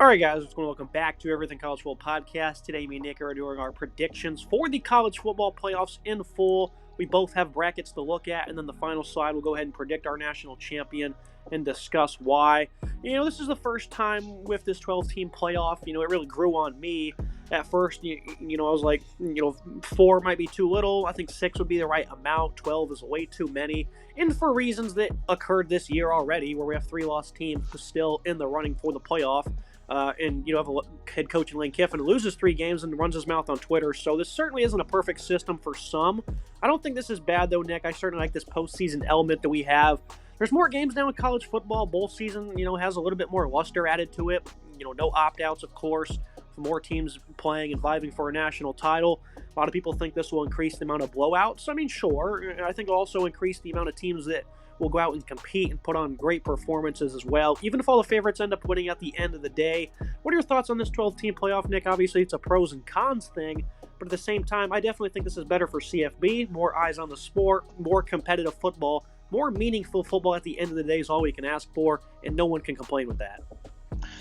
All right, guys, what's going on? Welcome back to Everything College Football Podcast. Today, me and Nick are doing our predictions for the college football playoffs in full. We both have brackets to look at, and then the final slide, we'll go ahead and predict our national champion and discuss why. This is the first time with this 12-team playoff. It really grew on me at first. I was like, 4 might be too little. I think 6 would be the right amount. 12 is way too many. And for reasons that occurred this year already, where we have 3 lost teams still in the running for the playoff. And have a head coach in Lane Kiffin who loses 3 games and runs his mouth on Twitter. So this certainly isn't a perfect system for some. I don't think this is bad, though, Nick. I certainly like this postseason element that we have. There's more games now in college football. Bowl season, has a little bit more luster added to it. No opt-outs, of course, for more teams playing and vying for a national title. A lot of people think this will increase the amount of blowouts. I mean, sure. I think it'll also increase the amount of teams that will go out and compete and put on great performances as well, even if all the favorites end up winning at the end of the day. What are your thoughts on this 12-team playoff, Nick? Obviously, it's a pros and cons thing, but at the same time, I definitely think this is better for CFB, more eyes on the sport, more competitive football, more meaningful football at the end of the day is all we can ask for, and no one can complain with that.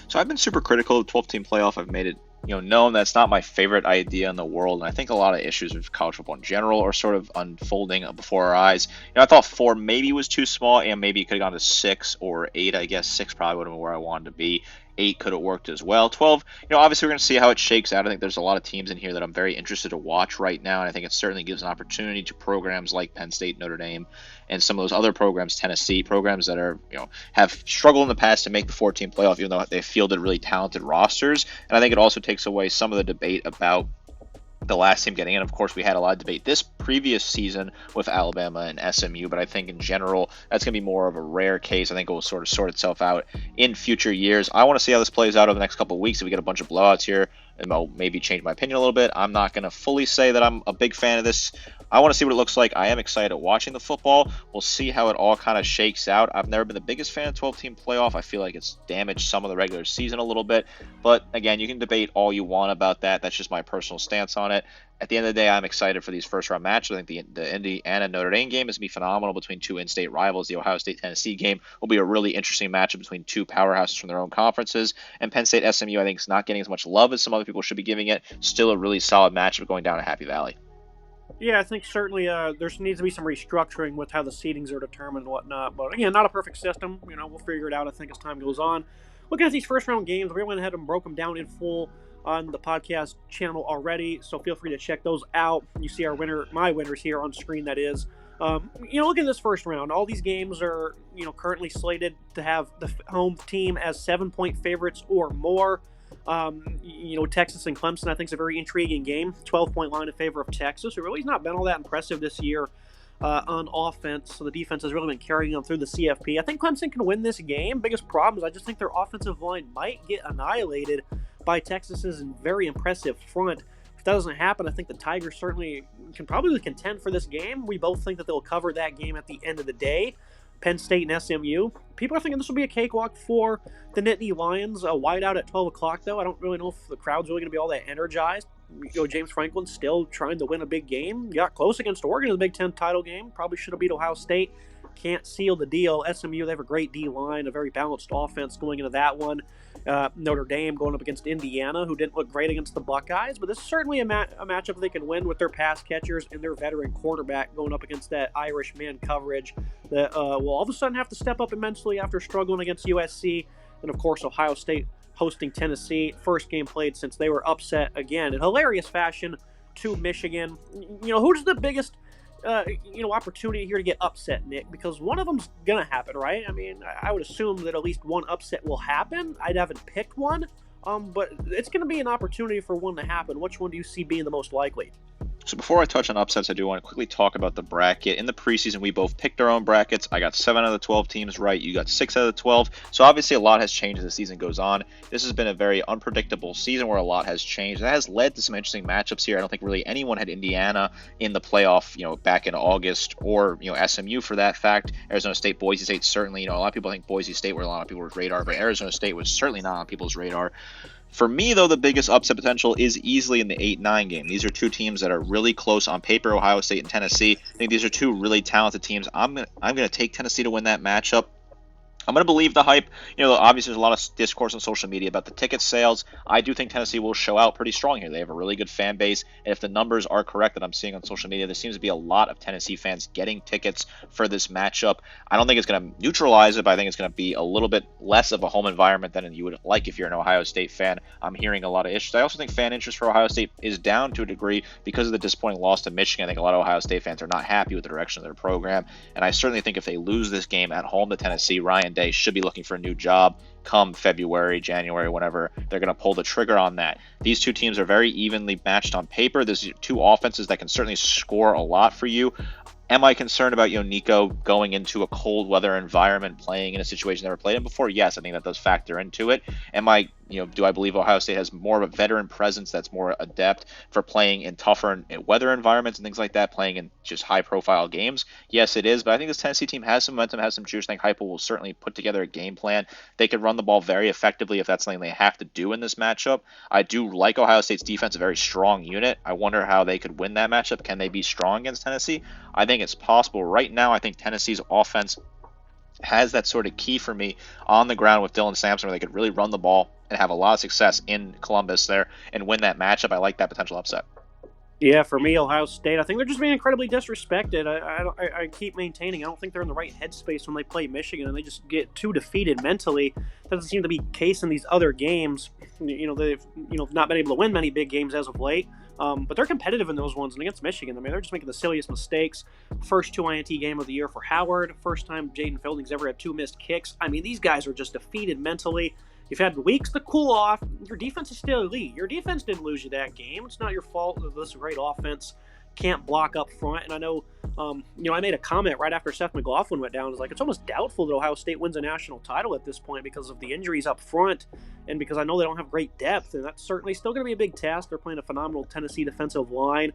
So I've been super critical of the 12-team playoff. I've made it known that's not my favorite idea in the world, and I think a lot of issues with college football in general are sort of unfolding before our eyes. I thought 4 maybe was too small, and maybe it could have gone to 6 or 8. I guess 6 probably would have been where I wanted to be. 8 could have worked as well. 12, obviously we're going to see how it shakes out. I think there's a lot of teams in here that I'm very interested to watch right now, and I think it certainly gives an opportunity to programs like Penn State, Notre Dame, and some of those other programs, Tennessee, programs that are, have struggled in the past to make the 14 playoff, even though they fielded really talented rosters. And I think it also takes away some of the debate about the last team getting in. Of course, we had a lot of debate this previous season with Alabama and SMU, but I think in general, that's going to be more of a rare case. I think it will sort of sort itself out in future years. I want to see how this plays out over the next couple of weeks. If we get a bunch of blowouts here, and I'll maybe change my opinion a little bit. I'm not going to fully say that I'm a big fan of this. I want to see what it looks like. I am excited watching the football. We'll see how it all kind of shakes out. I've never been the biggest fan of 12-team playoff. I feel like it's damaged some of the regular season a little bit. But again, you can debate all you want about that. That's just my personal stance on it. At the end of the day, I'm excited for these first-round matches. I think the Indiana-Notre Dame game is going to be phenomenal between 2 in-state rivals. The Ohio State-Tennessee game will be a really interesting matchup between 2 powerhouses from their own conferences. And Penn State-SMU, I think, is not getting as much love as some other people should be giving it. Still a really solid matchup going down to Happy Valley. Yeah, I think certainly there needs to be some restructuring with how the seedings are determined and whatnot. But again, not a perfect system. We'll figure it out, I think, as time goes on. Looking at these first-round games, we went ahead and broke them down in full on the podcast channel already, so feel free to check those out. You see my winners here on screen, that is. Look at this first round. All these games are, currently slated to have the home team as 7-point favorites or more. Texas and Clemson, I think, is a very intriguing game. 12-point line in favor of Texas, who really has not been all that impressive this year on offense. So the defense has really been carrying them through the CFP. I think Clemson can win this game. Biggest problem is I just think their offensive line might get annihilated by Texas's very impressive front. If that doesn't happen, I think the Tigers certainly can probably contend for this game. We both think that they'll cover that game at the end of the day. Penn State and SMU. People are thinking this will be a cakewalk for the Nittany Lions. A whiteout at 12 o'clock, though. I don't really know if the crowd's really going to be all that energized. James Franklin's still trying to win a big game. Got close against Oregon in the Big Ten title game. Probably should have beat Ohio State. Can't seal the deal. SMU, they have a great D-line, a very balanced offense going into that one. Notre Dame going up against Indiana, who didn't look great against the Buckeyes, but this is certainly a matchup they can win with their pass catchers and their veteran quarterback going up against that Irish man coverage that will all of a sudden have to step up immensely after struggling against USC. And, of course, Ohio State hosting Tennessee. First game played since they were upset again in hilarious fashion to Michigan. Who's the biggest opportunity here to get upset, Nick? Because one of them's going to happen, right? I mean, I would assume that at least one upset will happen. I haven't picked one, but it's going to be an opportunity for one to happen. Which one do you see being the most likely? So before I touch on upsets, I do want to quickly talk about the bracket. In the preseason, we both picked our own brackets. I got 7 out of the 12 teams right. You got 6 out of the 12. So obviously a lot has changed as the season goes on. This has been a very unpredictable season where a lot has changed. That has led to some interesting matchups here. I don't think really anyone had Indiana in the playoff, back in August, or, SMU for that fact. Arizona State, Boise State, certainly, a lot of people think Boise State were on a lot of people's radar, but Arizona State was certainly not on people's radar. For me, though, the biggest upset potential is easily in the 8-9 game. These are 2 teams that are really close on paper, Ohio State and Tennessee. I think these are 2 really talented teams. I'm gonna take Tennessee to win that matchup. I'm going to believe the hype. Obviously, there's a lot of discourse on social media about the ticket sales. I do think Tennessee will show out pretty strong here. They have a really good fan base. And if the numbers are correct that I'm seeing on social media, there seems to be a lot of Tennessee fans getting tickets for this matchup. I don't think it's going to neutralize it, but I think it's going to be a little bit less of a home environment than you would like if you're an Ohio State fan. I'm hearing a lot of issues. I also think fan interest for Ohio State is down to a degree because of the disappointing loss to Michigan. I think a lot of Ohio State fans are not happy with the direction of their program. And I certainly think if they lose this game at home to Tennessee, Ryan Day should be looking for a new job come February, January, whenever they're going to pull the trigger on that. These two teams are very evenly matched on paper. There's two offenses that can certainly score a lot for you. Am I concerned about Nico going into a cold weather environment, playing in a situation never played in before? Yes, I think that does factor into it. Do I believe Ohio State has more of a veteran presence that's more adept for playing in tougher weather environments and things like that, playing in just high-profile games? Yes, it is, but I think this Tennessee team has some momentum, has some juice. I think Heupel will certainly put together a game plan. They could run the ball very effectively if that's something they have to do in this matchup. I do like Ohio State's defense, a very strong unit. I wonder how they could win that matchup. Can they be strong against Tennessee? I think it's possible. Right now, I think Tennessee's offense has that sort of key for me on the ground with Dylan Sampson, where they could really run the ball and have a lot of success in Columbus there and win that matchup. I like that potential upset. Yeah, for me, Ohio State, I think they're just being incredibly disrespected. I keep maintaining I don't think they're in the right headspace when they play Michigan, and they just get too defeated mentally. That doesn't seem to be the case in these other games. They've not been able to win many big games as of late, but they're competitive in those ones. And against Michigan, I mean, they're just making the silliest mistakes. First 2 INT game of the year for Howard. First time Jaden Fielding's ever had 2 missed kicks. I mean, these guys are just defeated mentally. You've had weeks to cool off. Your defense is still elite. Your defense didn't lose you that game. It's not your fault that this great offense can't block up front. And I know, I made a comment right after Seth McLaughlin went down. It's almost doubtful that Ohio State wins a national title at this point because of the injuries up front and because I know they don't have great depth. And that's certainly still going to be a big test. They're playing a phenomenal Tennessee defensive line.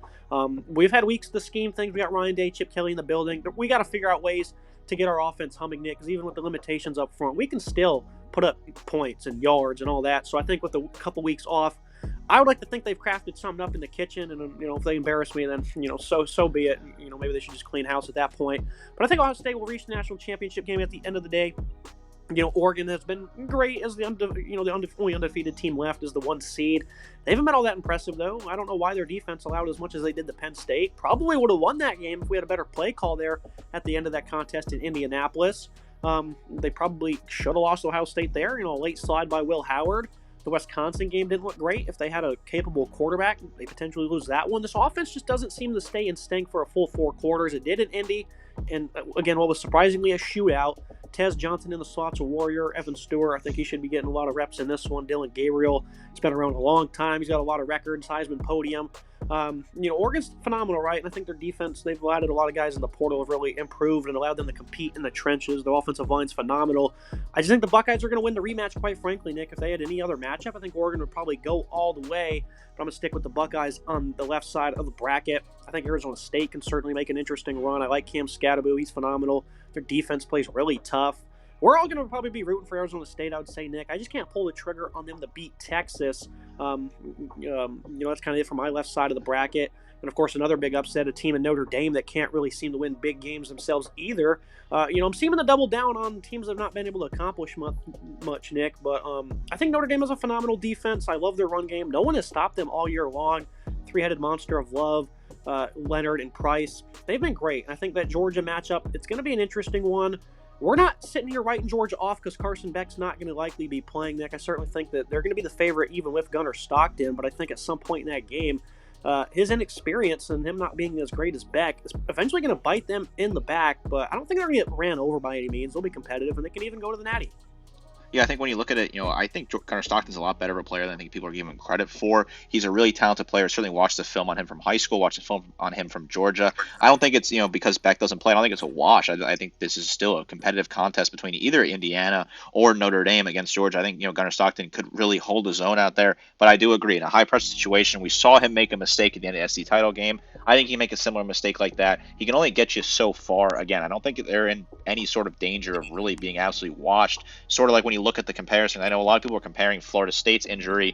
We've had weeks to scheme things. We got Ryan Day, Chip Kelly in the building. We got to figure out ways to get our offense humming, Nick, because even with the limitations up front, we can still put up points and yards and all that. So I think with a couple weeks off, I would like to think they've crafted something up in the kitchen, and if they embarrass me, then so be it. Maybe they should just clean house at that point. But I think Ohio State will reach the national championship game at the end of the day. Oregon has been great as the only undefeated team left is the 1 seed. They haven't been all that impressive, though. I don't know why their defense allowed as much as they did to Penn State. Probably would have won that game if we had a better play call there at the end of that contest in Indianapolis. They probably should have lost Ohio State there. A late slide by Will Howard. The Wisconsin game didn't look great. If they had a capable quarterback, they potentially lose that one. This offense just doesn't seem to stay in sync for a full 4 quarters. It did in Indy. And again, what was surprisingly a shootout. Tez Johnson in the slot's a warrior. Evan Stewart, I think he should be getting a lot of reps in this one. Dylan Gabriel, he's been around a long time. He's got a lot of records, Heisman podium. Oregon's phenomenal, right? And I think their defense, they've added a lot of guys in the portal, have really improved and allowed them to compete in the trenches. Their offensive line's phenomenal. I just think the Buckeyes are going to win the rematch, quite frankly, Nick. If they had any other matchup, I think Oregon would probably go all the way. But I'm going to stick with the Buckeyes on the left side of the bracket. I think Arizona State can certainly make an interesting run. I like Cam Scatterbo. He's phenomenal. Their defense plays really tough. We're all going to probably be rooting for Arizona State, I would say, Nick. I just can't pull the trigger on them to beat Texas. That's kind of it for my left side of the bracket. And, of course, another big upset, a team in Notre Dame that can't really seem to win big games themselves either. I'm seeming to double down on teams that have not been able to accomplish much, Nick. But I think Notre Dame has a phenomenal defense. I love their run game. No one has stopped them all year long. Three-headed monster of Love, Leonard, and Price. They've been great. I think that Georgia matchup, it's going to be an interesting one. We're not sitting here writing Georgia off because Carson Beck's not going to likely be playing, Nick. I certainly think that they're going to be the favorite even with Gunnar Stockton, but I think at some point in that game, his inexperience and him not being as great as Beck is eventually going to bite them in the back, but I don't think they're going to get ran over by any means. They'll be competitive, and they can even go to the Natty. Yeah, I think when you look at it, I think Gunnar Stockton's a lot better of a player than I think people are giving him credit for. He's a really talented player. Certainly watched the film on him from high school, watched the film on him from Georgia. I don't think it's, because Beck doesn't play, I don't think it's a wash. I think this is still a competitive contest between either Indiana or Notre Dame against Georgia. I think, Gunnar Stockton could really hold his own out there. But I do agree, in a high-pressure situation, we saw him make a mistake at the end of the SC title game. I think he make a similar mistake like that. He can only get you so far. Again, I don't think they're in any sort of danger of really being absolutely washed. Sort of like when you look at the comparison, I know a lot of people are comparing Florida State's injury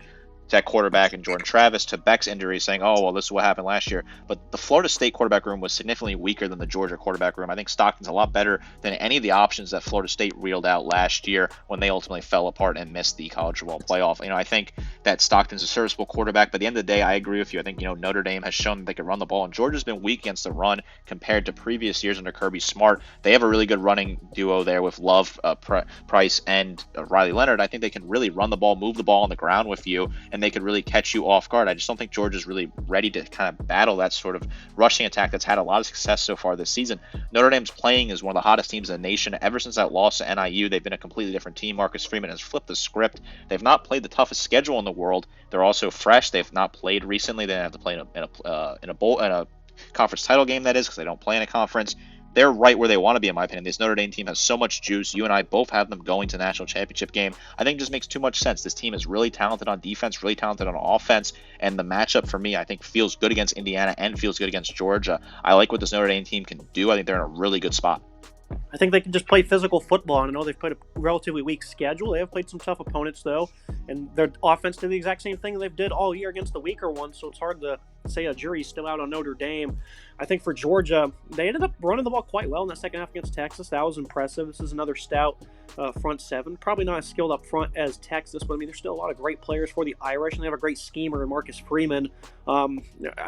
at quarterback and Jordan Travis to Beck's injury, saying, oh, well, this is what happened last year. But the Florida State quarterback room was significantly weaker than the Georgia quarterback room. I think Stockton's a lot better than any of the options that Florida State reeled out last year when they ultimately fell apart and missed the college football playoff. I think that Stockton's a serviceable quarterback, but at the end of the day, I agree with you. I think, Notre Dame has shown that they can run the ball, and Georgia's been weak against the run compared to previous years under Kirby Smart. They have a really good running duo there with Love, Price, and Riley Leonard. I think they can really run the ball, move the ball on the ground with you, and they could really catch you off guard. I just don't think Georgia's really ready to kind of battle that sort of rushing attack that's had a lot of success so far this season. Notre Dame's playing as one of the hottest teams in the nation. Ever since that loss to NIU, they've been a completely different team. Marcus Freeman has flipped the script. They've not played the toughest schedule in the world. They're also fresh. They've not played recently. They have to play in a conference title game, that is, because they don't play in a conference. They're right where they want to be, in my opinion. This Notre Dame team has so much juice. You and I both have them going to the national championship game. I think it just makes too much sense. This team is really talented on defense, really talented on offense, and the matchup for me, I think, feels good against Indiana and feels good against Georgia. I like what this Notre Dame team can do. I think they're in a really good spot. I think they can just play physical football. And I know they've played a relatively weak schedule. They have played some tough opponents, though. And their offense did the exact same thing they've did all year against the weaker ones. So it's hard to say a jury's still out on Notre Dame. I think for Georgia, they ended up running the ball quite well in that second half against Texas. That was impressive. This is another stout front seven. Probably not as skilled up front as Texas, but there's still a lot of great players for the Irish, and they have a great schemer in Marcus Freeman. And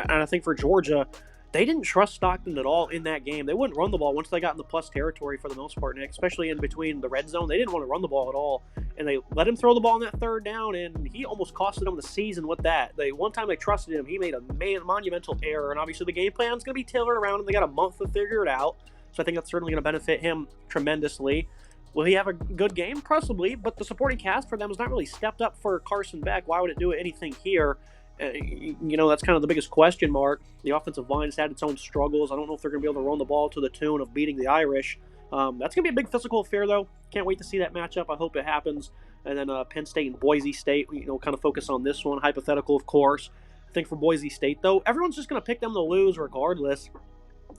I think for Georgia, they didn't trust Stockton at all in that game. They wouldn't run the ball once they got in the plus territory for the most part, Nick, especially in between the red zone. They didn't want to run the ball at all, and they let him throw the ball on that third down, and he almost costed them the season with that. One time they trusted him, he made a monumental error, and obviously the game plan's going to be tailored around him. They got a month to figure it out, so I think that's certainly going to benefit him tremendously. Will he have a good game? Possibly, but the supporting cast for them has not really stepped up for Carson Beck. Why would it do anything here? That's kind of the biggest question mark. The offensive line has had its own struggles. I don't know if they're going to be able to run the ball to the tune of beating the Irish. That's going to be a big physical affair, though. Can't wait to see that matchup. I hope it happens. And then Penn State and Boise State, kind of focus on this one. Hypothetical, of course. I think for Boise State, though, everyone's just going to pick them to lose regardless.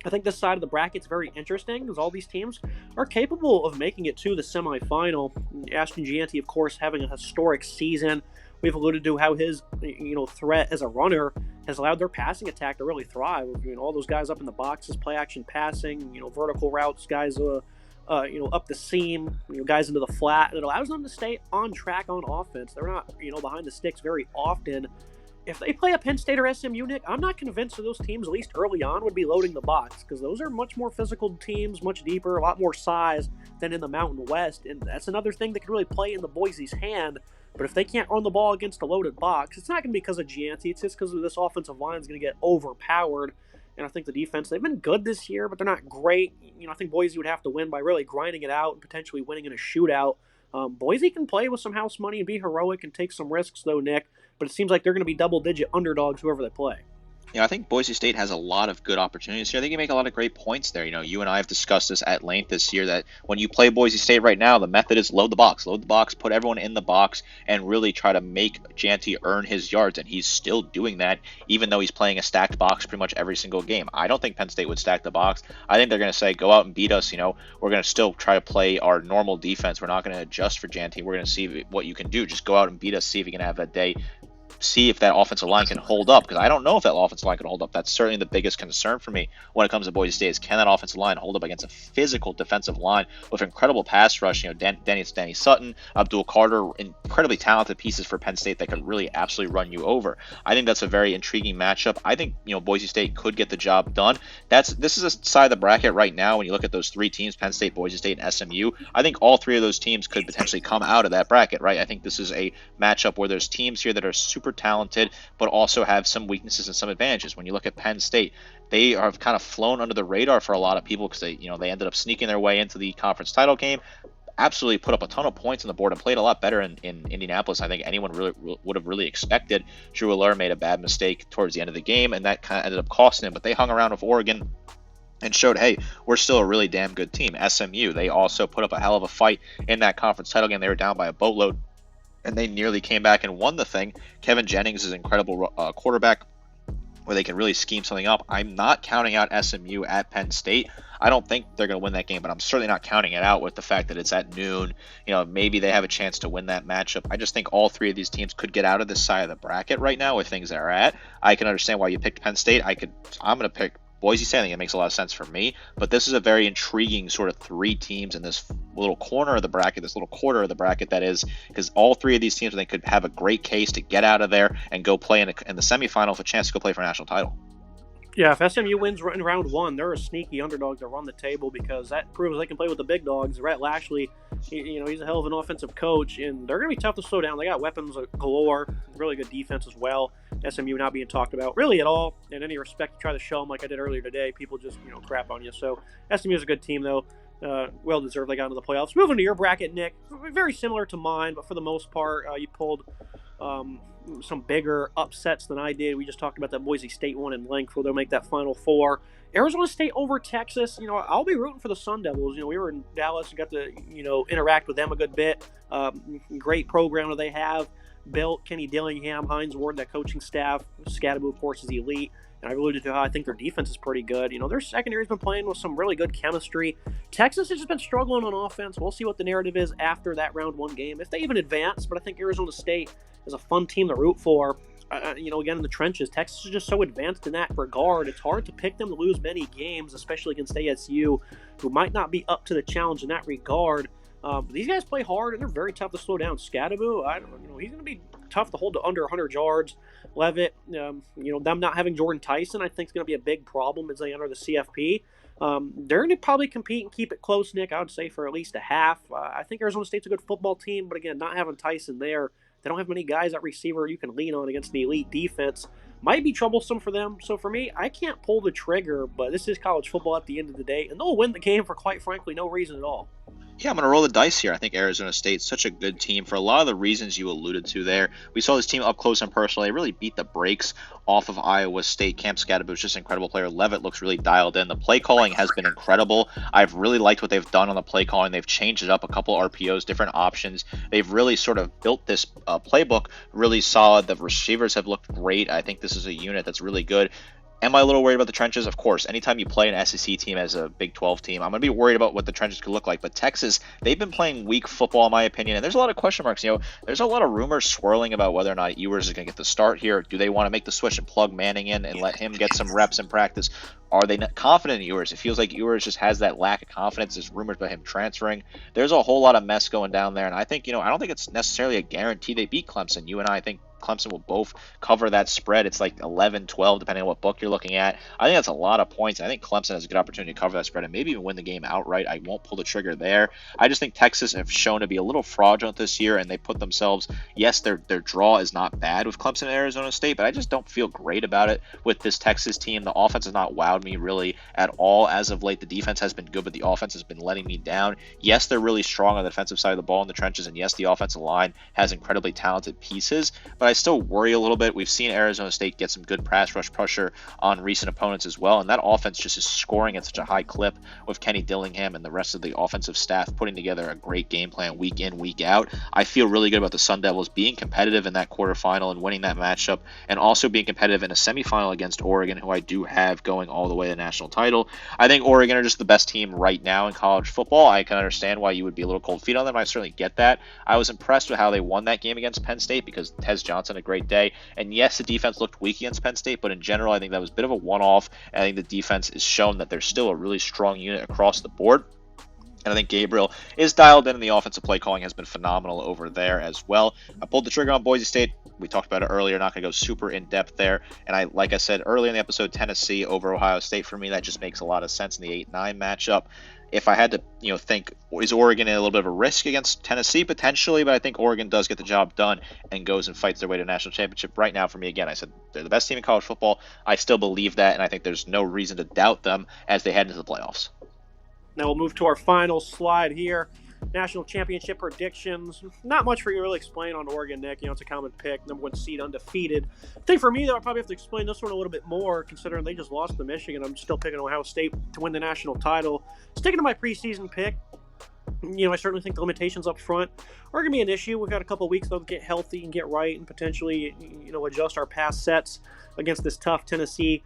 I think this side of the bracket's very interesting because all these teams are capable of making it to the semifinal. Ashton Gianti, of course, having a historic season. We've alluded to how his, threat as a runner has allowed their passing attack to really thrive. All those guys up in the boxes, play action passing, vertical routes, guys, up the seam, guys into the flat, and it allows them to stay on track on offense. They're not, behind the sticks very often. If they play a Penn State or SMU, Nick, I'm not convinced that those teams, at least early on, would be loading the box because those are much more physical teams, much deeper, a lot more size than in the Mountain West, and that's another thing that could really play in the Boise's hand. But if they can't run the ball against a loaded box, it's not going to be because of Gianti. It's just because this offensive line is going to get overpowered. And I think the defense, they've been good this year, but they're not great. I think Boise would have to win by really grinding it out and potentially winning in a shootout. Boise can play with some house money and be heroic and take some risks, though, Nick. But it seems like they're going to be double-digit underdogs whoever they play. I think Boise State has a lot of good opportunities here. I think you make a lot of great points there. You and I have discussed this at length this year that when you play Boise State right now, the method is load the box, put everyone in the box, and really try to make Gianti earn his yards. And he's still doing that, even though he's playing a stacked box pretty much every single game. I don't think Penn State would stack the box. I think they're going to say, go out and beat us. We're going to still try to play our normal defense. We're not going to adjust for Gianti. We're going to see what you can do. Just go out and beat us, see if you can have that day. See if that offensive line can hold up, because I don't know if that offensive line can hold up. That's certainly the biggest concern for me when it comes to Boise State is can that offensive line hold up against a physical defensive line with incredible pass rush. Danny Sutton, Abdul Carter, incredibly talented pieces for Penn State that could really absolutely run you over. I think that's a very intriguing matchup. I think Boise State could get the job done. This is a side of the bracket right now. When you look at those three teams, Penn State, Boise State, and SMU, I think all three of those teams could potentially come out of that bracket, right? I think this is a matchup where there's teams here that are super talented, but also have some weaknesses and some advantages. When you look at Penn State, they have kind of flown under the radar for a lot of people because they ended up sneaking their way into the conference title game. Absolutely put up a ton of points on the board and played a lot better in Indianapolis. I think anyone really would have really expected. Drew Allure made a bad mistake towards the end of the game, and that kind of ended up costing him. But they hung around with Oregon and showed, hey, we're still a really damn good team. SMU, they also put up a hell of a fight in that conference title game. They were down by a boatload, and they nearly came back and won the thing. Kevin Jennings is an incredible quarterback. where they can really scheme something up. I'm not counting out SMU at Penn State. I don't think they're going to win that game, but I'm certainly not counting it out with the fact that it's at noon. Maybe they have a chance to win that matchup. I just think all three of these teams could get out of this side of the bracket right now with things that are at. I can understand why you picked Penn State. I'm going to pick Boise State. I think it makes a lot of sense for me, but this is a very intriguing sort of three teams in this little corner of the bracket, this little quarter of the bracket that is, because all three of these teams I think could have a great case to get out of there and go play in the semifinal with a chance to go play for a national title. Yeah, if SMU wins in round one, they're a sneaky underdog to run the table because that proves they can play with the big dogs. Rhett Lashley, he's a hell of an offensive coach, and they're going to be tough to slow down. They got weapons galore, really good defense as well. SMU not being talked about really at all in any respect. You try to show them like I did earlier today, people just crap on you. So SMU is a good team though. Well deserved. They got into the playoffs. Moving to your bracket, Nick, very similar to mine, but for the most part, you pulled some bigger upsets than I did. We just talked about that Boise State one in length where they'll make that Final Four. Arizona State over Texas. I'll be rooting for the Sun Devils. We were in Dallas and got to interact with them a good bit. Great program that they have built. Kenny Dillingham, Hines Ward, that coaching staff. Scadaboo, of course, is elite. And I've alluded to how I think their defense is pretty good. Their secondary's been playing with some really good chemistry. Texas has just been struggling on offense. We'll see what the narrative is after that round one game, if they even advance. But I think Arizona State is a fun team to root for. Again, in the trenches, Texas is just so advanced in that regard. It's hard to pick them to lose many games, especially against ASU, who might not be up to the challenge in that regard. But these guys play hard, and they're very tough to slow down. Scadaboo, he's going to be tough to hold to under 100 yards. Levitt, them not having Jordan Tyson, I think is going to be a big problem as they enter the CFP. They're going to probably compete and keep it close, Nick, I would say, for at least a half. I think Arizona State's a good football team, but again, not having Tyson there, they don't have many guys at receiver you can lean on against the elite defense. Might be troublesome for them. So for me, I can't pull the trigger, but this is college football at the end of the day, and they'll win the game for, quite frankly, no reason at all. Yeah, I'm going to roll the dice here. I think Arizona State's such a good team for a lot of the reasons you alluded to there. We saw this team up close and personal. They really beat the brakes off of Iowa State. Cam Scadaboo is just an incredible player. Levitt looks really dialed in. The play calling has been incredible. I've really liked what they've done on the play calling. They've changed it up, a couple RPOs, different options. They've really sort of built this playbook really solid. The receivers have looked great. I think this is a unit that's really good. Am I a little worried about the trenches? Of course. Anytime you play an SEC team as a Big 12 team, I'm going to be worried about what the trenches could look like. But Texas, they've been playing weak football, in my opinion, and there's a lot of question marks. There's a lot of rumors swirling about whether or not Ewers is going to get the start here. Do they want to make the switch and plug Manning in and let him get some reps in practice? Are they not confident in Ewers? It feels like Ewers just has that lack of confidence. There's rumors about him transferring. There's a whole lot of mess going down there, and I think, I don't think it's necessarily a guarantee they beat Clemson. You and I think Clemson will both cover that spread. It's like 11-12, depending on what book you're looking at. I think that's a lot of points. I think Clemson has a good opportunity to cover that spread and maybe even win the game outright. I won't pull the trigger there. I just think Texas have shown to be a little fraudulent this year, and they put themselves, yes, their draw is not bad with Clemson and Arizona State, but I just don't feel great about it with this Texas team. The offense has not wowed me really at all as of late. The defense has been good, but the offense has been letting me down. Yes, they're really strong on the defensive side of the ball in the trenches, and yes, the offensive line has incredibly talented pieces, but I still worry a little bit. We've seen Arizona State get some good pass rush pressure on recent opponents as well, and that offense just is scoring at such a high clip with Kenny Dillingham and the rest of the offensive staff putting together a great game plan week in, week out. I feel really good about the Sun Devils being competitive in that quarterfinal and winning that matchup, and also being competitive in a semifinal against Oregon, who I do have going all the way to the national title. I think Oregon are just the best team right now in college football. I can understand why you would be a little cold feet on them. I certainly get that. I was impressed with how they won that game against Penn State because Tez Johnson had a great day. And yes, the defense looked weak against Penn State, but in general, I think that was a bit of a one-off. And I think the defense has shown that they're still a really strong unit across the board. And I think Gabriel is dialed in, and the offensive play calling has been phenomenal over there as well. I pulled the trigger on Boise State. We talked about it earlier. Not going to go super in-depth there. And like I said earlier in the episode, Tennessee over Ohio State for me, that just makes a lot of sense in the 8-9 matchup. If I had to, think, is Oregon in a little bit of a risk against Tennessee? Potentially, but I think Oregon does get the job done and goes and fights their way to a national championship. Right now, for me, again, I said they're the best team in college football. I still believe that, and I think there's no reason to doubt them as they head into the playoffs. Now we'll move to our final slide here. National championship predictions. Not much for you to really explain on Oregon, Nick. It's a common pick. Number one seed, undefeated. I think for me, though, I probably have to explain this one a little bit more, considering they just lost to Michigan. I'm still picking Ohio State to win the national title. Sticking to my preseason pick, I certainly think the limitations up front are going to be an issue. We've got a couple of weeks though to get healthy and get right, and potentially, adjust our pass sets against this tough Tennessee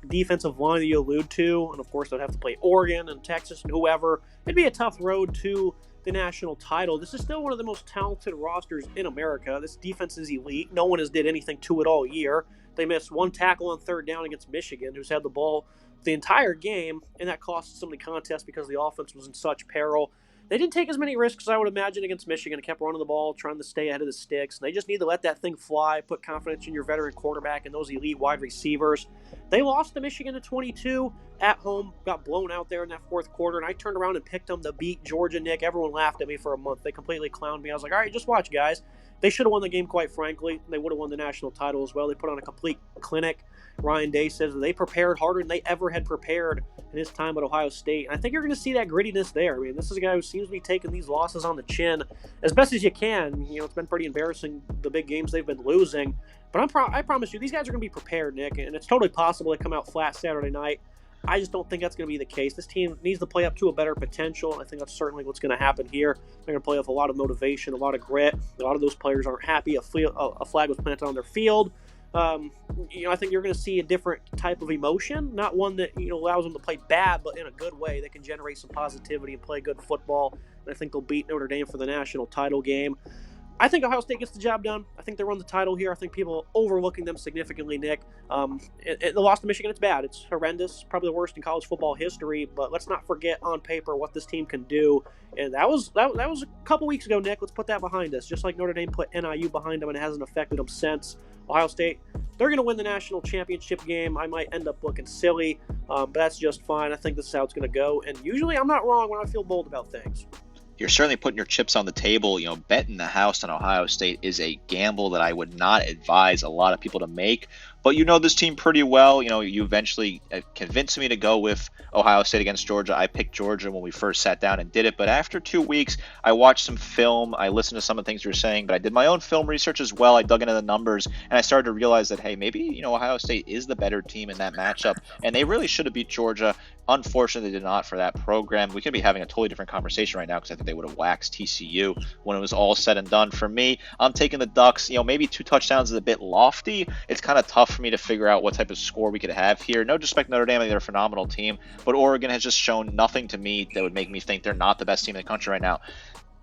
defensive line that you allude to. And of course, they'd have to play Oregon and Texas and whoever. It'd be a tough road to the national title. This is still one of the most talented rosters in America. This defense is elite. No one has did anything to it all year. They missed one tackle on third down against Michigan, who's had the ball the entire game, and that cost some of the contest because the offense was in such peril. They didn't take as many risks as I would imagine against Michigan. They kept running the ball, trying to stay ahead of the sticks. And they just need to let that thing fly, put confidence in your veteran quarterback and those elite wide receivers. They lost to Michigan at 22 at home, got blown out there in that fourth quarter, and I turned around and picked them to beat Georgia. Nick, everyone laughed at me for a month. They completely clowned me. I was like, all right, just watch, guys. They should have won the game, quite frankly. They would have won the national title as well. They put on a complete clinic. Ryan Day says that they prepared harder than they ever had prepared in his time at Ohio State. And I think you're going to see that grittiness there. I mean, this is a guy who seems to be taking these losses on the chin as best as you can. It's been pretty embarrassing, the big games they've been losing. But I promise you, these guys are going to be prepared, Nick. And it's totally possible they come out flat Saturday night. I just don't think that's going to be the case. This team needs to play up to a better potential, and I think that's certainly what's going to happen here. They're going to play with a lot of motivation, a lot of grit. A lot of those players aren't happy a flag was planted on their field. I think you're going to see a different type of emotion, not one that allows them to play bad, but in a good way that can generate some positivity and play good football. And I think they'll beat Notre Dame for the national title game. I think Ohio State gets the job done. I think they won the title here. I think people are overlooking them significantly, Nick. The loss to Michigan, it's bad. It's horrendous. Probably the worst in college football history. But let's not forget on paper what this team can do. And that was a couple weeks ago, Nick. Let's put that behind us. Just like Notre Dame put NIU behind them, and it hasn't affected them since. Ohio State, they're going to win the national championship game. I might end up looking silly, but that's just fine. I think this is how it's going to go. And usually I'm not wrong when I feel bold about things. You're certainly putting your chips on the table. Betting the house on Ohio State is a gamble that I would not advise a lot of people to make. But this team pretty well. You eventually convinced me to go with Ohio State against Georgia. I picked Georgia when we first sat down and did it. But after 2 weeks, I watched some film. I listened to some of the things you were saying. But I did my own film research as well. I dug into the numbers. And I started to realize that, hey, maybe, Ohio State is the better team in that matchup. And they really should have beat Georgia. Unfortunately, they did not for that program. We could be having a totally different conversation right now because I think they would have waxed TCU when it was all said and done. For me, I'm taking the Ducks. Maybe 2 touchdowns is a bit lofty. It's kind of tough for me to figure out what type of score we could have here. No disrespect Notre Dame, they're a phenomenal team, but Oregon has just shown nothing to me that would make me think they're not the best team in the country right now.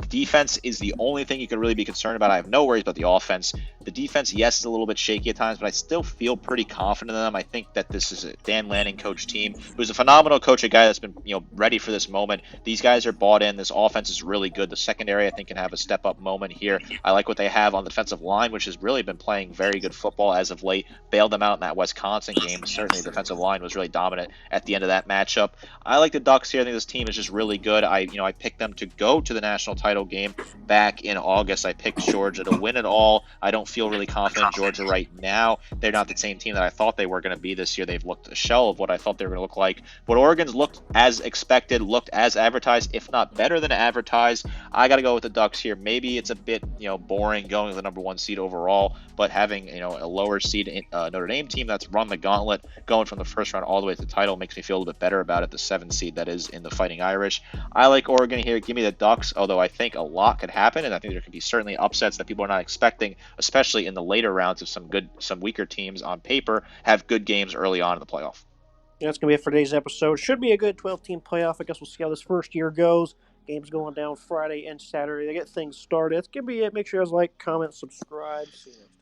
Defense is the only thing you could really be concerned about. I have no worries about the offense. The defense, yes, is a little bit shaky at times, but I still feel pretty confident in them. I think that this is a Dan Lanning coach team who's a phenomenal coach, a guy that's been ready for this moment. These guys are bought in. This offense is really good. The secondary, I think, can have a step-up moment here. I like what they have on the defensive line, which has really been playing very good football as of late. Bailed them out in that Wisconsin game. Certainly the defensive line was really dominant at the end of that matchup. I like the Ducks here. I think this team is just really good. I picked them to go to the national title game back in August. I picked Georgia to win it all. I don't feel really confident in Georgia right now. They're not the same team that I thought they were going to be this year. They've looked a shell of what I thought they were going to look like. But Oregon's looked as expected, looked as advertised, if not better than advertised. I got to go with the Ducks here. Maybe it's a bit boring going with the number 1 seed overall, but having a lower seed Notre Dame team that's run the gauntlet, going from the first round all the way to the title, makes me feel a little bit better about it. The 7 seed that is in the Fighting Irish. I like Oregon here. Give me the Ducks, although I think a lot could happen, and I think there could be certainly upsets that people are not expecting, especially in the later rounds of some weaker teams on paper have good games early on in the playoff. That's going to be it for today's episode. Should be a good 12-team playoff. I guess we'll see how this first year goes. Games going down Friday and Saturday. They get things started. It's going to be it. Make sure you guys like, comment, subscribe. See you next time.